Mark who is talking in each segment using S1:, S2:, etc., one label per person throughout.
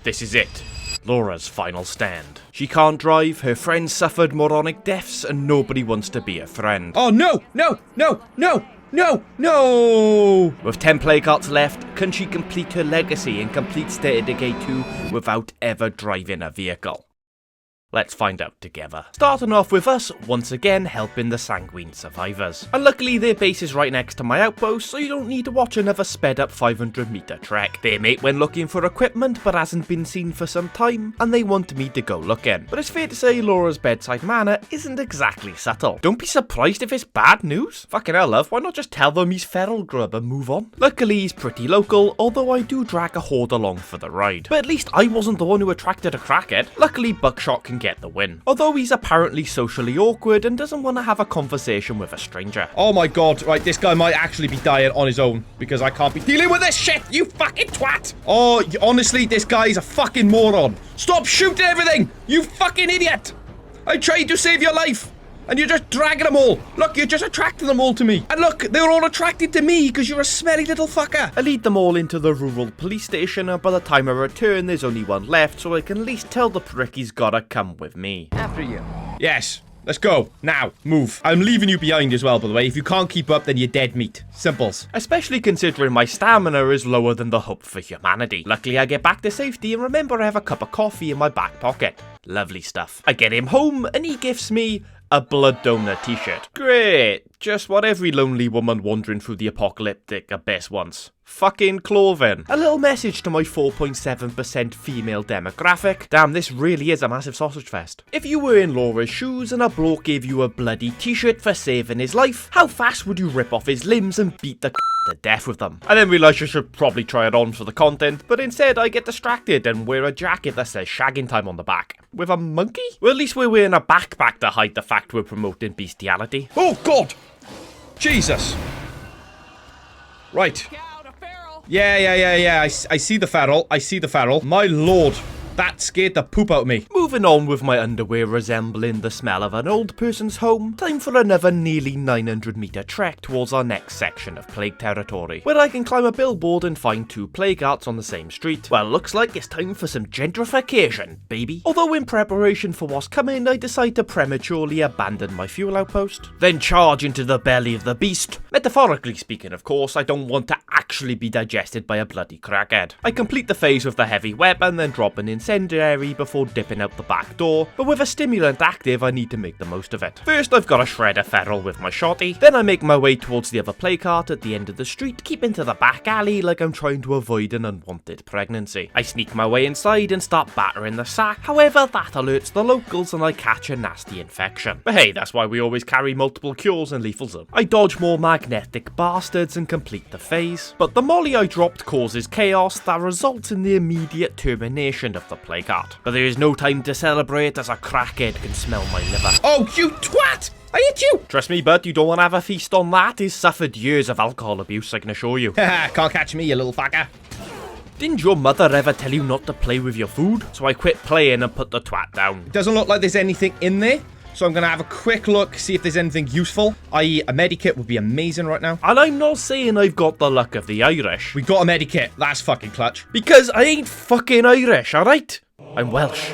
S1: This is it. Laura's final stand. She can't drive, her friends suffered moronic deaths, and nobody wants to be a friend.
S2: Oh no, no, no, no, no, no!
S1: With 10 play cards left, can she complete her legacy and complete State of Decay 2 without ever driving a vehicle? Let's find out together. Starting off with us, once again helping the sanguine survivors. And luckily their base is right next to my outpost, so you don't need to watch another sped up 500 meter trek. They mate when looking for equipment, but hasn't been seen for some time, and they want me to go looking. But it's fair to say Laura's bedside manner isn't exactly subtle. Don't be surprised if it's bad news. Fucking hell, love, why not just tell them he's feral grub and move on? Luckily he's pretty local, although I do drag a horde along for the ride. But at least I wasn't the one who attracted a crackhead. Luckily Buckshot can get the win. Although he's apparently socially awkward and doesn't want to have a conversation with a stranger.
S2: Oh my god, right, this guy might actually be dying on his own because I can't be dealing with this shit, you fucking twat! Oh, honestly, this guy is a fucking moron. Stop shooting everything, you fucking idiot! I tried to save your life, and you're just dragging them all. Look, you're just attracting them all to me. And look, they're all attracted to me because you're a smelly little fucker.
S1: I lead them all into the rural police station, and by the time I return, there's only one left, so I can at least tell the prick he's gotta come with me.
S3: After you.
S2: Yes, let's go. Now, move. I'm leaving you behind as well, by the way. If you can't keep up, then you're dead meat. Simples.
S1: Especially considering my stamina is lower than the hope for humanity. Luckily, I get back to safety and remember I have a cup of coffee in my back pocket. Lovely stuff. I get him home, and he gifts me a blood donor t-shirt. Great. Just what every lonely woman wandering through the apocalyptic abyss wants. Fucking clothing. A little message to my 4.7% female demographic. Damn, this really is a massive sausage fest. If you were in Laura's shoes and a bloke gave you a bloody t-shirt for saving his life, how fast would you rip off his limbs and beat the to death with them? I then realised I should probably try it on for the content, but instead I get distracted and wear a jacket that says shagging time on the back. With a monkey? Well, at least we're wearing a backpack to hide the fact we're promoting bestiality.
S2: Oh god! Jesus. Right. Yeah. I see the feral. I see the feral. My lord. That scared the poop out of me.
S1: Moving on with my underwear resembling the smell of an old person's home, time for another nearly 900 meter trek towards our next section of plague territory, where I can climb a billboard and find 2 plague arts on the same street. Well, looks like it's time for some gentrification, baby. Although in preparation for what's coming, I decide to prematurely abandon my fuel outpost, then charge into the belly of the beast. Metaphorically speaking, of course, I don't want to actually be digested by a bloody crackhead. I complete the phase with the heavy weapon, then drop an incendiary before dipping out the back door, but with a stimulant active I need to make the most of it. First I've got to shred a feral with my shotty, then I make my way towards the other play cart at the end of the street, keeping to the back alley like I'm trying to avoid an unwanted pregnancy. I sneak my way inside and start battering the sack, however that alerts the locals and I catch a nasty infection. But hey, that's why we always carry multiple cures and lethals them. I dodge more magnetic bastards and complete the phase, but the molly I dropped causes chaos that results in the immediate termination of the play cart. But there is no time to celebrate as a crackhead can smell my liver.
S2: Oh, you twat! I hit you!
S1: Trust me, bud, you don't want to have a feast on that. He's suffered years of alcohol abuse, I can assure you.
S2: Haha, can't catch me, you little fucker.
S1: Didn't your mother ever tell you not to play with your food? So I quit playing and put the twat down.
S2: It doesn't look like there's anything in there, so I'm going to have a quick look, see if there's anything useful, i.e. a medikit would be amazing right now.
S1: And I'm not saying I've got the luck of the Irish.
S2: We got a medikit, that's fucking clutch.
S1: Because I ain't fucking Irish, alright? I'm Welsh.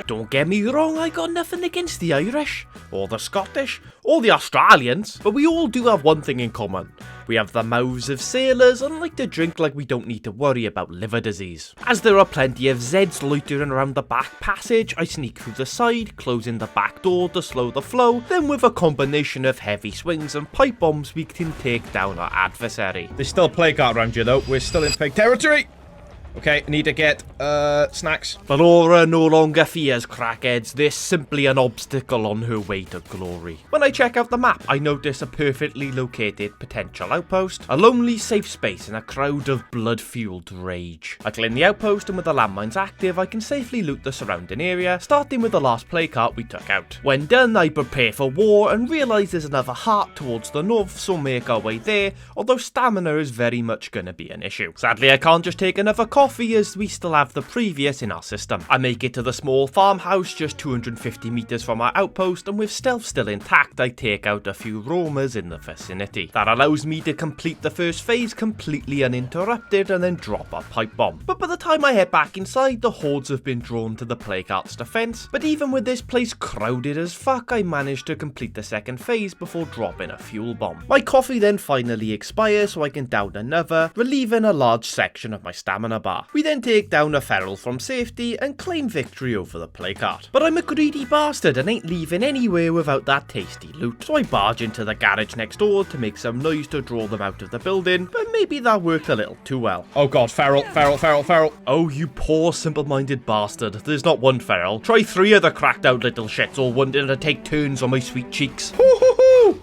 S1: Don't get me wrong, I got nothing against the Irish, or the Scottish, or the Australians, but we all do have one thing in common. We have the mouths of sailors and like to drink like we don't need to worry about liver disease. As there are plenty of Zeds loitering around the back passage, I sneak through the side, closing the back door to slow the flow, then with a combination of heavy swings and pipe bombs we can take down our adversary.
S2: There's still a plague cart around you though, we're still in pig territory. Okay, I need to get, snacks.
S1: But Laura no longer fears crackheads, they're simply an obstacle on her way to glory. When I check out the map, I notice a perfectly located potential outpost, a lonely safe space in a crowd of blood-fueled rage. I claim the outpost and with the landmines active, I can safely loot the surrounding area, starting with the last play cart we took out. When done, I prepare for war and realise there's another heart towards the north, so make our way there, although stamina is very much gonna be an issue. Sadly, I can't just take another coffee as we still have the previous in our system. I make it to the small farmhouse just 250 meters from our outpost, and with stealth still intact, I take out a few roamers in the vicinity. That allows me to complete the first phase completely uninterrupted and then drop a pipe bomb. But by the time I head back inside, the hordes have been drawn to the plague art's defense. But even with this place crowded as fuck, I managed to complete the second phase before dropping a fuel bomb. My coffee then finally expires so I can down another, relieving a large section of my stamina bar. We then take down a feral from safety and claim victory over the plague art. But I'm a greedy bastard and ain't leaving anywhere without that tasty loot. So I barge into the garage next door to make some noise to draw them out of the building, but maybe that worked a little too well.
S2: Oh god, feral.
S1: Oh, you poor simple-minded bastard. There's not one feral. Try 3 of the cracked out little shits all wanting to take turns on my sweet cheeks.
S2: Hoo-hoo-hoo!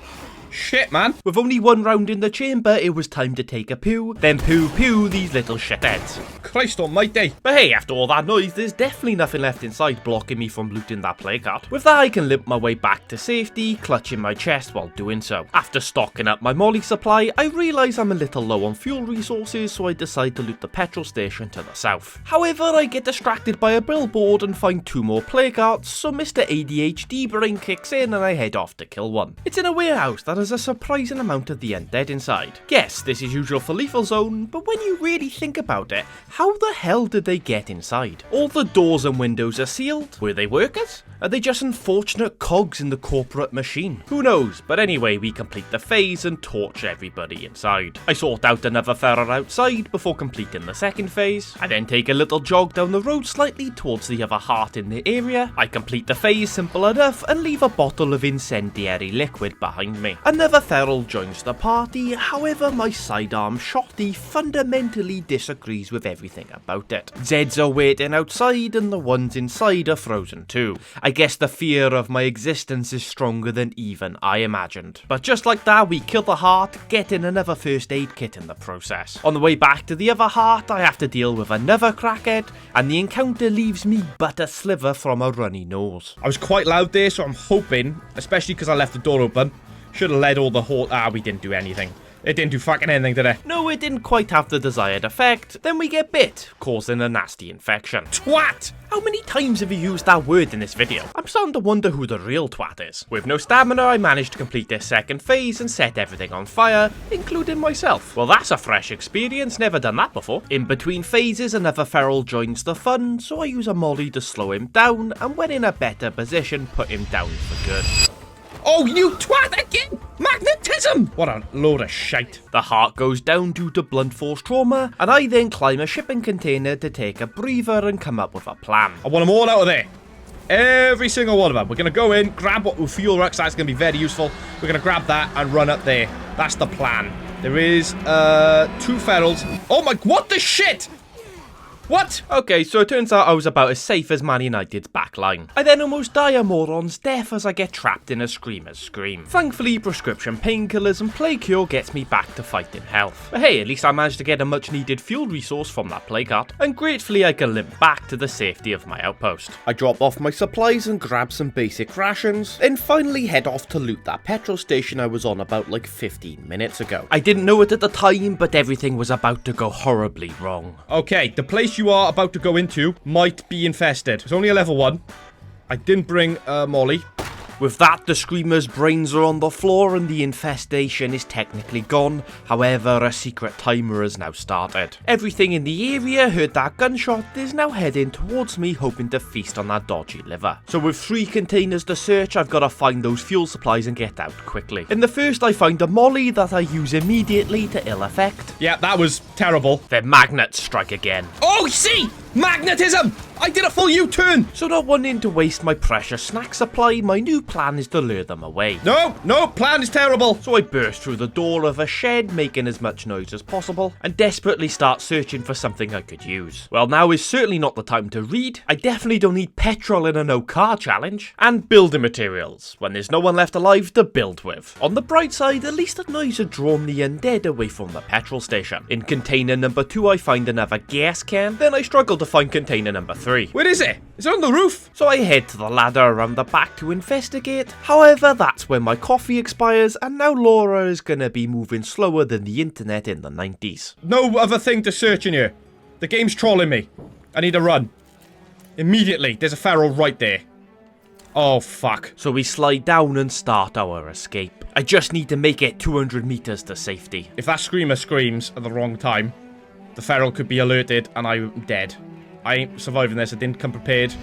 S2: Shit, man.
S1: With only 1 round in the chamber, it was time to take a poo, then poo these little shitheads.
S2: Christ almighty.
S1: But hey, after all that noise, there's definitely nothing left inside blocking me from looting that plague art. With that, I can limp my way back to safety, clutching my chest while doing so. After stocking up my molly supply, I realise I'm a little low on fuel resources, so I decide to loot the petrol station to the south. However, I get distracted by a billboard and find 2 more plague arts, so Mr. ADHD brain kicks in and I head off to kill one. It's in a warehouse that has a surprising amount of the undead inside. Yes, this is usual for Lethal Zone, but when you really think about it, how the hell did they get inside? All the doors and windows are sealed. Were they workers? Are they just unfortunate cogs in the corporate machine? Who knows, but anyway, we complete the phase and torch everybody inside. I sort out another feral outside before completing the second phase. I then take a little jog down the road slightly towards the other heart in the area. I complete the phase simple enough and leave a bottle of incendiary liquid behind me. Another feral joins the party, however my sidearm shotty fundamentally disagrees with everything about it. Zeds are waiting outside and the ones inside are frozen too. I guess the fear of my existence is stronger than even I imagined. But just like that, we kill the heart, getting another first aid kit in the process. On the way back to the other heart, I have to deal with another crackhead, and the encounter leaves me but a sliver from a runny nose.
S2: I was quite loud there, so I'm hoping, especially because I left the door open, should have led all the whole... we didn't do anything. It didn't do fucking anything, did it?
S1: No, it didn't quite have the desired effect. Then we get bit, causing a nasty infection.
S2: Twat!
S1: How many times have you used that word in this video? I'm starting to wonder who the real twat is. With no stamina, I managed to complete this second phase and set everything on fire, including myself. Well, that's a fresh experience, never done that before. In between phases, another feral joins the fun, so I use a molly to slow him down, and when in a better position, put him down for good.
S2: Oh, you twat again! Magnetism! What a load of shite.
S1: The heart goes down due to blunt force trauma, and I then climb a shipping container to take a breather and come up with a plan.
S2: I want them all out of there. Every single one of them. We're going to go in, grab what fuel rucksack's going to be very useful. We're going to grab that and run up there. That's the plan. There is, 2 ferals. Oh my, what the shit? What?
S1: Okay, so it turns out I was about as safe as Man United's backline. I then almost die a moron's death as I get trapped in a screamer's scream. Thankfully, prescription painkillers and plague cure gets me back to fighting health. But hey, at least I managed to get a much needed fuel resource from that plague art, and gratefully I can limp back to the safety of my outpost. I drop off my supplies and grab some basic rations, then finally head off to loot that petrol station I was on about like 15 minutes ago. I didn't know it at the time, but everything was about to go horribly wrong.
S2: Okay, the place you are about to go into might be infested. It's only a level 1. I didn't bring Molly.
S1: With that, the Screamer's brains are on the floor and the infestation is technically gone. However, a secret timer has now started. Everything in the area heard that gunshot is now heading towards me, hoping to feast on that dodgy liver. So with 3 containers to search, I've got to find those fuel supplies and get out quickly. In the first, I find a molly that I use immediately to ill effect.
S2: Yeah, that was terrible.
S1: Then magnets strike again.
S2: Oh, see! Magnetism! I did a full U-turn!
S1: So not wanting to waste my precious snack supply, my new plan is to lure them away.
S2: No, plan is terrible.
S1: So I burst through the door of a shed, making as much noise as possible, and desperately start searching for something I could use. Well, now is certainly not the time to read. I definitely don't need petrol in a no-car challenge. And building materials, when there's no one left alive to build with. On the bright side, at least the noise had drawn the undead away from the petrol station. In container number 2, I find another gas can, then I struggle to find container number 3.
S2: Where is it? It's on the roof.
S1: So I head to the ladder around the back to investigate. However, that's when my coffee expires, and now Laura is gonna be moving slower than the internet in the 90s.
S2: No other thing to search in here. The game's trolling me. I need to run. Immediately. There's a feral right there. Oh, fuck.
S1: So we slide down and start our escape. I just need to make it 200 meters to safety.
S2: If that screamer screams at the wrong time, the feral could be alerted and I'm dead. I ain't surviving this. I didn't come prepared.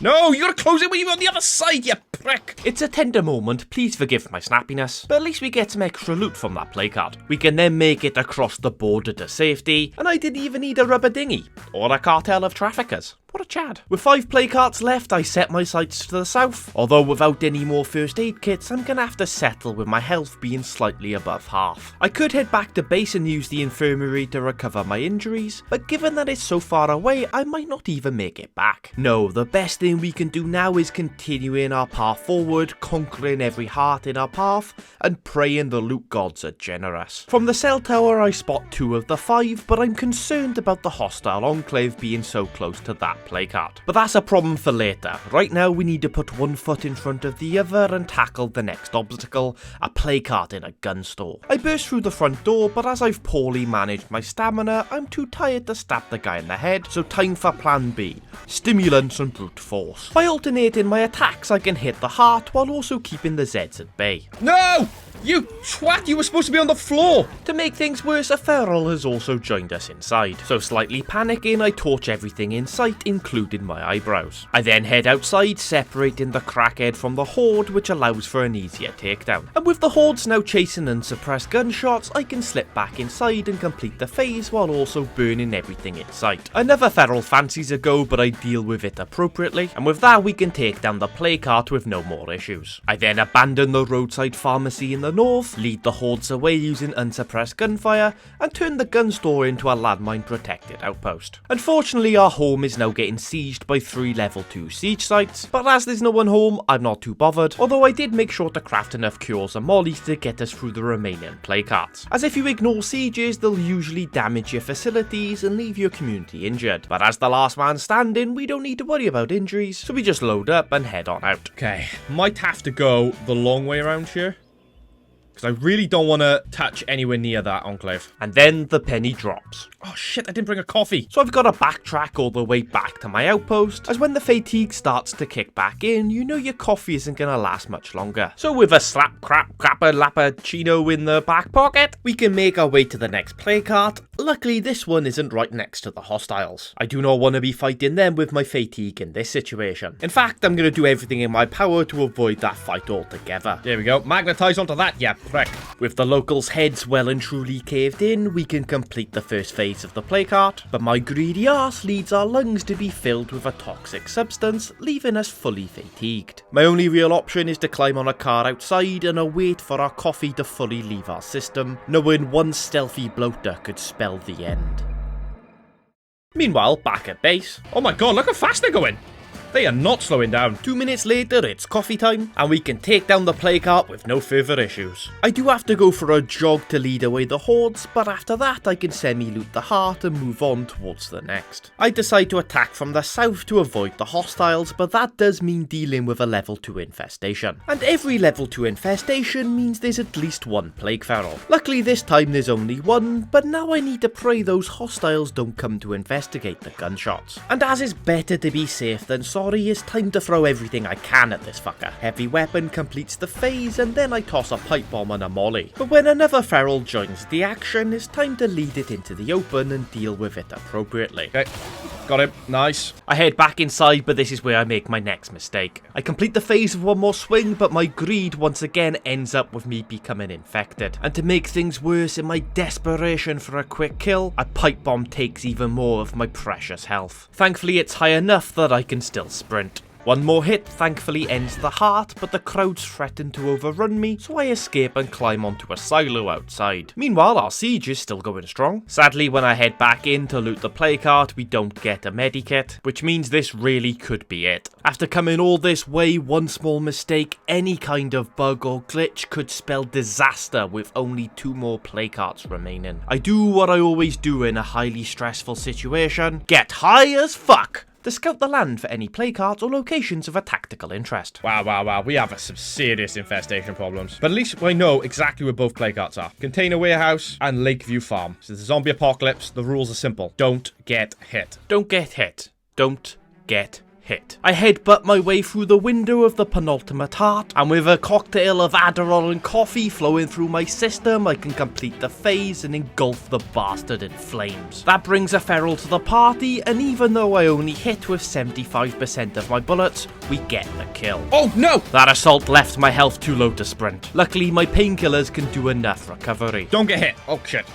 S2: No, you gotta close it when you're on the other side, you prick!
S1: It's a tender moment, please forgive my snappiness, but at least we get some extra loot from that placard. We can then make it across the border to safety, and I didn't even need a rubber dinghy, or a cartel of traffickers. What a chad. With 5 playcards left, I set my sights to the south. Although without any more first aid kits, I'm gonna have to settle with my health being slightly above half. I could head back to base and use the infirmary to recover my injuries, but given that it's so far away, I might not even make it back. No, the best thing we can do now is continuing our path forward, conquering every heart in our path, and praying the loot gods are generous. From the cell tower, I spot 2 of the 5, but I'm concerned about the hostile enclave being so close to that placard. But that's a problem for later. Right now we need to put one foot in front of the other and tackle the next obstacle, a placard in a gun store. I burst through the front door, but as I've poorly managed my stamina, I'm too tired to stab the guy in the head, so time for plan B, stimulants and brute force. By alternating my attacks I can hit the heart while also keeping the Zeds at bay.
S2: No! You twat, you were supposed to be on the floor!
S1: To make things worse, a feral has also joined us inside, so slightly panicking I torch everything in sight, including my eyebrows. I then head outside, separating the crackhead from the horde, which allows for an easier takedown. And with the hordes now chasing unsuppressed gunshots, I can slip back inside and complete the phase while also burning everything in sight. Another feral fancies a go, but I deal with it appropriately, and with that we can take down the placard with no more issues. I then abandon the roadside pharmacy in the north, lead the hordes away using unsuppressed gunfire, and turn the gun store into a landmine protected outpost. Unfortunately, our home is now getting sieged by 3 level 2 siege sites, but as there's no one home, I'm not too bothered, although I did make sure to craft enough cures and mollies to get us through the remaining placards. As if you ignore sieges, they'll usually damage your facilities and leave your community injured, but as the last man standing, we don't need to worry about injuries, so we just load up and head on out.
S2: Okay, might have to go the long way around here, because I really don't want to touch anywhere near that enclave.
S1: And then the penny drops.
S2: Oh shit, I didn't bring a coffee.
S1: So I've got to backtrack all the way back to my outpost, as when the fatigue starts to kick back in, you know your coffee isn't going to last much longer. So with a slap crap crapper lappuccino in the back pocket, we can make our way to the next placard. Luckily this one isn't right next to the hostiles. I do not want to be fighting them with my fatigue in this situation. In fact, I'm going to do everything in my power to avoid that fight altogether.
S2: There we go, magnetize onto that, yeah, prick.
S1: With the locals' heads well and truly caved in, we can complete the first phase of the placard, but my greedy arse leads our lungs to be filled with a toxic substance, leaving us fully fatigued. My only real option is to climb on a car outside and await for our coffee to fully leave our system, knowing one stealthy bloater could spell the end. Meanwhile, back at base.
S2: Oh my god, look how fast they're going! They are not slowing down.
S1: 2 minutes later, it's coffee time, and we can take down the placard with no further issues. I do have to go for a jog to lead away the hordes, but after that I can semi-loot the heart and move on towards the next. I decide to attack from the south to avoid the hostiles, but that does mean dealing with a level 2 infestation. And every level 2 infestation means there's at least 1 plague feral. Luckily this time there's only 1, but now I need to pray those hostiles don't come to investigate the gunshots. And as it's better to be safe than sorry, it's time to throw everything I can at this fucker. Heavy weapon completes the phase, and then I toss a pipe bomb and a molly. But when another feral joins the action, it's time to lead it into the open and deal with it appropriately.
S2: Okay, got him, nice.
S1: I head back inside, but this is where I make my next mistake. I complete the phase with 1 more swing, but my greed once again ends up with me becoming infected. And to make things worse, in my desperation for a quick kill, a pipe bomb takes even more of my precious health. Thankfully it's high enough that I can still sprint. 1 more hit thankfully ends the heart, but the crowds threaten to overrun me, so I escape and climb onto a silo outside. Meanwhile, our siege is still going strong. Sadly, when I head back in to loot the placard, we don't get a medikit, which means this really could be it. After coming all this way, 1 small mistake, any kind of bug or glitch could spell disaster with only 2 more placards remaining. I do what I always do in a highly stressful situation, get high as fuck! to scout the land for any plague carts or locations of a tactical interest.
S2: Wow. We have some serious infestation problems. But at least I know exactly where both plague carts are. Container warehouse and Lakeview Farm. So the zombie apocalypse, the rules are simple. Don't get hit.
S1: Don't get hit. Don't get hit. I headbutt my way through the window of the penultimate heart, and with a cocktail of Adderall and coffee flowing through my system, I can complete the phase and engulf the bastard in flames. That brings a feral to the party, and even though I only hit with 75% of my bullets, we get the kill.
S2: Oh no!
S1: That assault left my health too low to sprint. Luckily, my painkillers can do enough recovery.
S2: Don't get hit. Oh shit.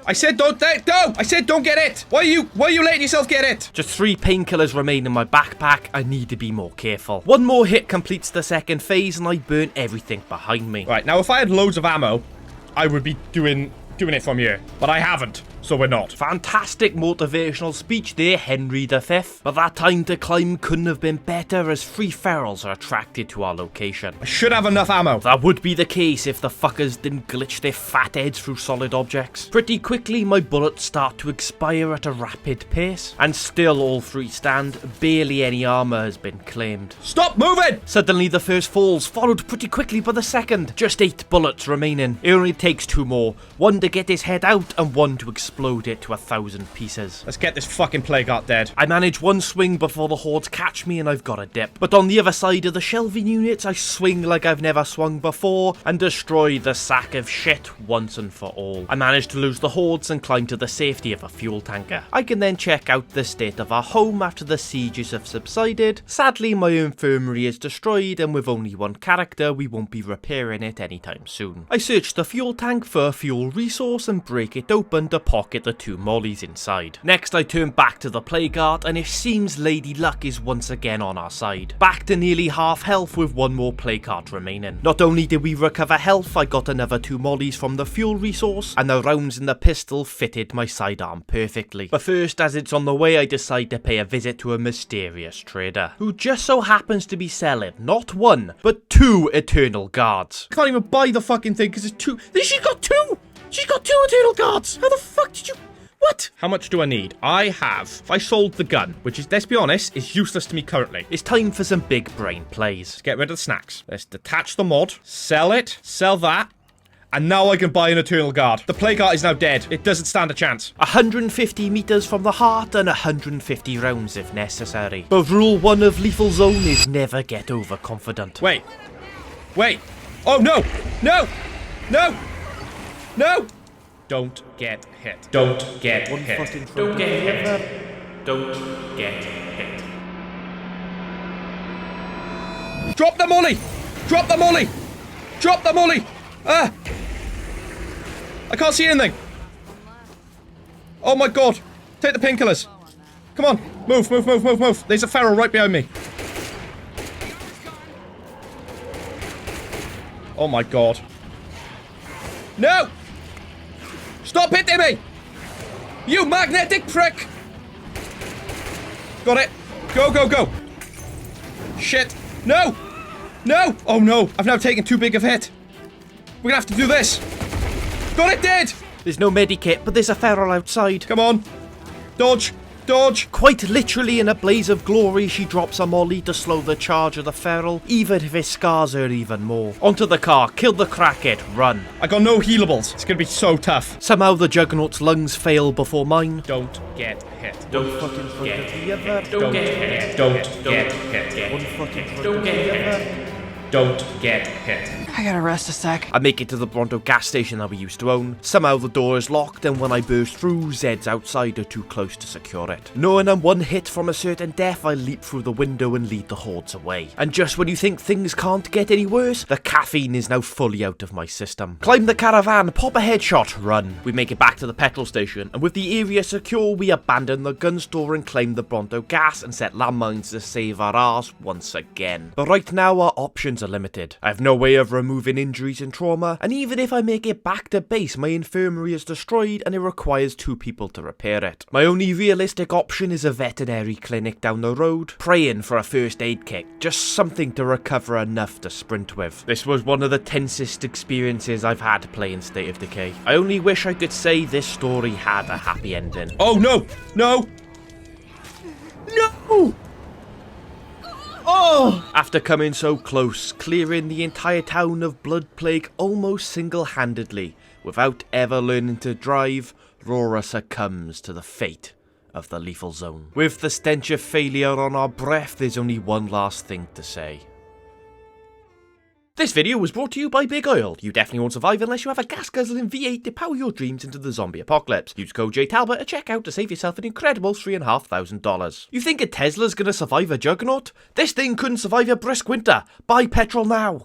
S2: I said don't I said don't get it. Why are you letting yourself get it?
S1: Just 3 painkillers remain in my backpack. I need to be more careful. One more hit completes the second phase and I burn everything behind me.
S2: Right, now if I had loads of ammo, I would be doing it from here. But I haven't, so we're not.
S1: Fantastic motivational speech there, Henry V. But that time to climb couldn't have been better as 3 ferals are attracted to our location.
S2: I should have enough ammo.
S1: That would be the case if the fuckers didn't glitch their fat heads through solid objects. Pretty quickly, my bullets start to expire at a rapid pace. And still all 3 stand, barely any armor has been claimed.
S2: Stop moving!
S1: Suddenly the first falls, followed pretty quickly by the second. Just 8 bullets remaining. It only takes 2 more. One to get his head out and one to explode it to 1,000 pieces.
S2: Let's get this fucking plague heart dead.
S1: I manage one swing before the hordes catch me and I've got a dip. But on the other side of the shelving units, I swing like I've never swung before and destroy the sack of shit once and for all. I manage to lose the hordes and climb to the safety of a fuel tanker. I can then check out the state of our home after the sieges have subsided. Sadly, my infirmary is destroyed and with only 1 character, we won't be repairing it anytime soon. I search the fuel tank for a fuel resource and break it open to pocket the 2 mollies inside. Next I turn back to the plague heart and it seems Lady Luck is once again on our side. Back to nearly half health with 1 more plague heart remaining. Not only did we recover health, I got another 2 mollies from the fuel resource and the rounds in the pistol fitted my sidearm perfectly. But first, as it's on the way, I decide to pay a visit to a mysterious trader who just so happens to be selling not 1 but 2 eternal guards.
S2: I can't even buy the fucking thing because it's 2. She's got 2!
S1: She's got 2 eternal guards! How the fuck did you... What?
S2: How much do I need? If I sold the gun, which is, let's be honest, is useless to me currently.
S1: It's time for some big brain plays.
S2: Let's get rid of the snacks. Let's detach the mod, sell it, sell that, and now I can buy an eternal guard. The plague heart is now dead. It doesn't stand a chance.
S1: 150 meters from the heart and 150 rounds if necessary. But rule 1 of Lethal Zone is never get overconfident.
S2: Wait. Oh no! No! Don't get hit. Don't get hit.
S1: Don't get hit. Don't get hit.
S2: Drop the molly! Drop the molly! Drop the molly! Ah! I can't see anything. Oh my god. Take the painkillers. Come on. Move. There's a feral right behind me. Oh my god. No! Stop hitting me! You magnetic prick! Got it. Go. Shit. No! Oh no. I've now taken too big of a hit. We're gonna have to do this. Got it dead!
S1: There's no medikit, but there's a feral outside.
S2: Come on. Dodge.
S1: Quite literally in a blaze of glory, she drops a molly to slow the charge of the feral, even if it scars her even more. Onto the car, kill the crackhead, run.
S2: I got no healables. It's gonna be so tough.
S1: Somehow the Juggernaut's lungs fail before mine.
S2: Don't get hit.
S1: Don't fucking get hit.
S2: Don't get hit. Don't get hit. Don't get hit. Don't get hit.
S3: I gotta rest a sec.
S1: I make it to the Bronto gas station that we used to own. Somehow the door is locked, and when I burst through, Zed's outside are too close to secure it. Knowing I'm 1 hit from a certain death, I leap through the window and lead the hordes away. And just when you think things can't get any worse, the caffeine is now fully out of my system. Climb the caravan, pop a headshot, run. We make it back to the petrol station, and with the area secure, we abandon the gun store and claim the Bronto gas and set landmines to save our arse once again. But right now, our options are limited. I have no way of removing injuries and trauma, and even if I make it back to base, my infirmary is destroyed and it requires 2 people to repair it. My only realistic option is a veterinary clinic down the road, praying for a first aid kit, just something to recover enough to sprint with. This was one of the tensest experiences I've had playing State of Decay. I only wish I could say this story had a happy ending.
S2: Oh no! No! Oh!
S1: After coming so close, clearing the entire town of blood plague almost single-handedly, without ever learning to drive, Rora succumbs to the fate of the lethal zone. With the stench of failure on our breath, there's only one last thing to say. This video was brought to you by Big Oil. You definitely won't survive unless you have a gas-guzzling V8 to power your dreams into the zombie apocalypse. Use code Talbot at checkout to save yourself an incredible $3,500. You think a Tesla's gonna survive a juggernaut? This thing couldn't survive a brisk winter. Buy petrol now.